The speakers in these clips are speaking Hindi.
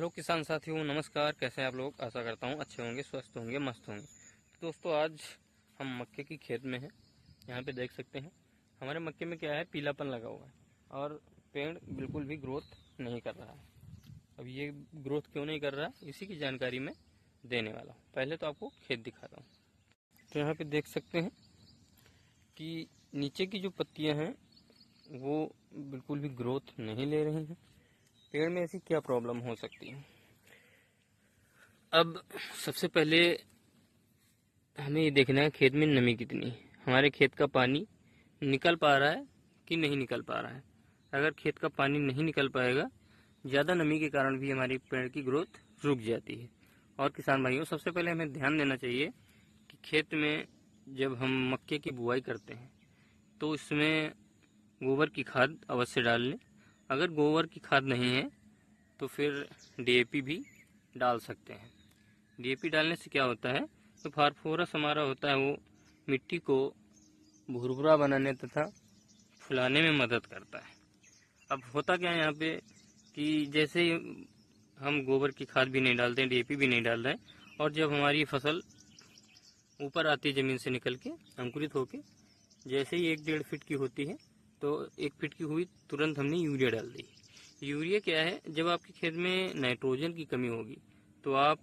हेलो किसान साथियों, नमस्कार। कैसे हैं आप लोग? आशा करता हूँ अच्छे होंगे, स्वस्थ होंगे, मस्त होंगे। तो दोस्तों, आज हम मक्के की खेत में हैं। यहाँ पे देख सकते हैं हमारे मक्के में क्या है, पीलापन लगा हुआ है और पेड़ बिल्कुल भी ग्रोथ नहीं कर रहा है। अब ये ग्रोथ क्यों नहीं कर रहा है, इसी की जानकारी मैं देने वाला हूँ। पहले तो आपको खेत दिखाता हूँ। तो यहाँ पे देख सकते हैं कि नीचे की जो पत्तियाँ हैं वो बिल्कुल भी ग्रोथ नहीं ले रही हैं। पेड़ में ऐसी क्या प्रॉब्लम हो सकती है? अब सबसे पहले हमें ये देखना है खेत में नमी कितनी है। हमारे खेत का पानी निकल पा रहा है कि नहीं निकल पा रहा है। अगर खेत का पानी नहीं निकल पाएगा, ज़्यादा नमी के कारण भी हमारी पेड़ की ग्रोथ रुक जाती है। और किसान भाइयों, सबसे पहले हमें ध्यान देना चाहिए कि खेत में जब हम मक्के की बुआई करते हैं तो इसमें गोबर की खाद अवश्य डाल लें। अगर गोबर की खाद नहीं है तो फिर डीएपी भी डाल सकते हैं। डीएपी डालने से क्या होता है, तो फास्फोरस हमारा होता है वो मिट्टी को भुरभुरा बनाने तथा फुलाने में मदद करता है। अब होता क्या है यहाँ पे कि जैसे हम गोबर की खाद भी नहीं डालते हैं, डीएपी भी नहीं डाल रहे हैं, और जब हमारी फसल ऊपर आती है ज़मीन से निकल के अंकुरित होके, जैसे ही 1-1.5 फीट की होती है तो 1 फीट की हुई तुरंत हमने यूरिया डाल दी। यूरिया क्या है, जब आपके खेत में नाइट्रोजन की कमी होगी तो आप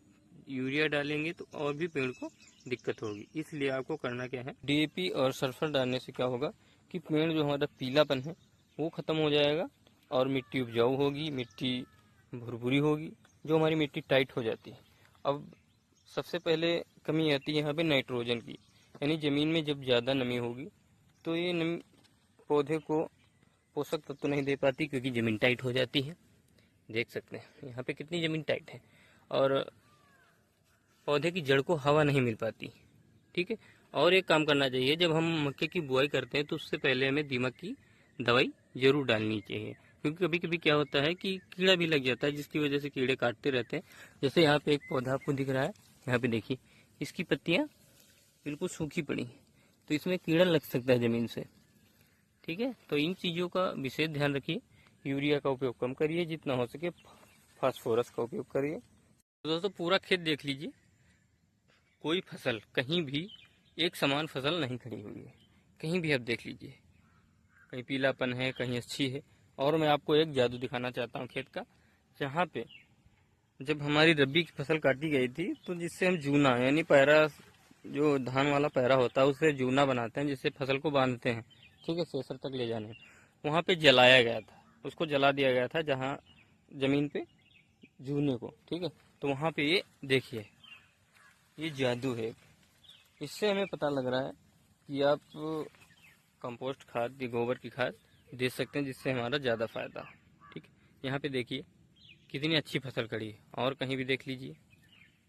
यूरिया डालेंगे तो और भी पेड़ को दिक्कत होगी। इसलिए आपको करना क्या है, डीएपी और सल्फर डालने से क्या होगा कि पेड़ जो हमारा पीलापन है वो ख़त्म हो जाएगा और मिट्टी उपजाऊ होगी, मिट्टी भुरभुरी होगी, जो हमारी मिट्टी टाइट हो जाती है। अब सबसे पहले कमी आती है यहाँ पे नाइट्रोजन की, यानी ज़मीन में जब ज़्यादा नमी होगी तो ये नमी पौधे को पोषक तत्व नहीं दे पाती, क्योंकि ज़मीन टाइट हो जाती है। देख सकते हैं यहाँ पे कितनी ज़मीन टाइट है, और पौधे की जड़ को हवा नहीं मिल पाती। ठीक है। और एक काम करना चाहिए, जब हम मक्के की बुआई करते हैं तो उससे पहले हमें दीमक की दवाई जरूर डालनी चाहिए, क्योंकि कभी कभी क्या होता है कि कीड़ा भी लग जाता है, जिसकी वजह से कीड़े काटते रहते हैं। जैसे यहाँ पे एक पौधा आपको दिख रहा है, यहाँ पे देखिए इसकी पत्तियाँ बिल्कुल सूखी पड़ी हैं, तो इसमें कीड़ा लग सकता है ज़मीन से। ठीक है, तो इन चीज़ों का विशेष ध्यान रखिए। यूरिया का उपयोग कम करिए, जितना हो सके फास्फोरस का उपयोग करिए। तो दोस्तों, पूरा खेत देख लीजिए, कोई फसल कहीं भी एक समान फसल नहीं खड़ी हुई है। कहीं भी आप देख लीजिए, कहीं पीलापन है, कहीं अच्छी है। और मैं आपको एक जादू दिखाना चाहता हूँ खेत का, जहाँ पे जब हमारी रबी की फसल काटी गई थी तो जिससे हम जूना, यानी पैरा, जो धान वाला पैरा होता है उससे जूना बनाते हैं, जिससे फसल को बांधते हैं, ठीक है, सेसर तक ले जाने, वहाँ पे जलाया गया था, उसको जला दिया गया था जहाँ ज़मीन पे जूने को। ठीक है, तो वहाँ पे ये देखिए, ये जादू है। इससे हमें पता लग रहा है कि आप कंपोस्ट खाद या गोबर की खाद दे सकते हैं, जिससे हमारा ज़्यादा फ़ायदा हो। ठीक है, यहाँ पे देखिए कितनी अच्छी फसल खड़ी है, और कहीं भी देख लीजिए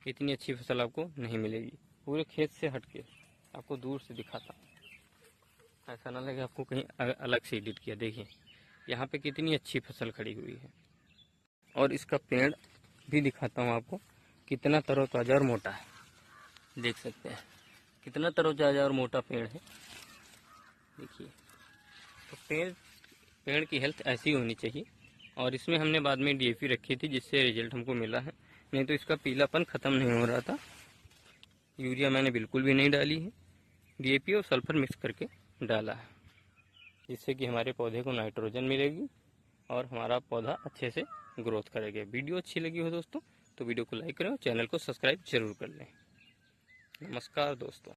इतनी अच्छी फसल आपको नहीं मिलेगी। पूरे खेत से हट के आपको दूर से दिखाता हूँ, ऐसा ना लगे आपको कहीं अलग से एडिट किया। देखिए यहाँ पे कितनी अच्छी फसल खड़ी हुई है, और इसका पेड़ भी दिखाता हूँ आपको, कितना तरोताज़ा और मोटा है। देख सकते हैं कितना तरोताज़ा और मोटा पेड़ है। देखिए, तो पेड़ की हेल्थ ऐसी होनी चाहिए। और इसमें हमने बाद में डीएपी रखी थी, जिससे रिजल्ट हमको मिला है, नहीं तो इसका पीलापन ख़त्म नहीं हो रहा था। यूरिया मैंने बिल्कुल भी नहीं डाली है, डीएपी और सल्फर मिक्स करके डाला है, जिससे कि हमारे पौधे को नाइट्रोजन मिलेगी और हमारा पौधा अच्छे से ग्रोथ करेगा। वीडियो अच्छी लगी हो दोस्तों तो वीडियो को लाइक करें और चैनल को सब्सक्राइब जरूर कर लें। नमस्कार दोस्तों।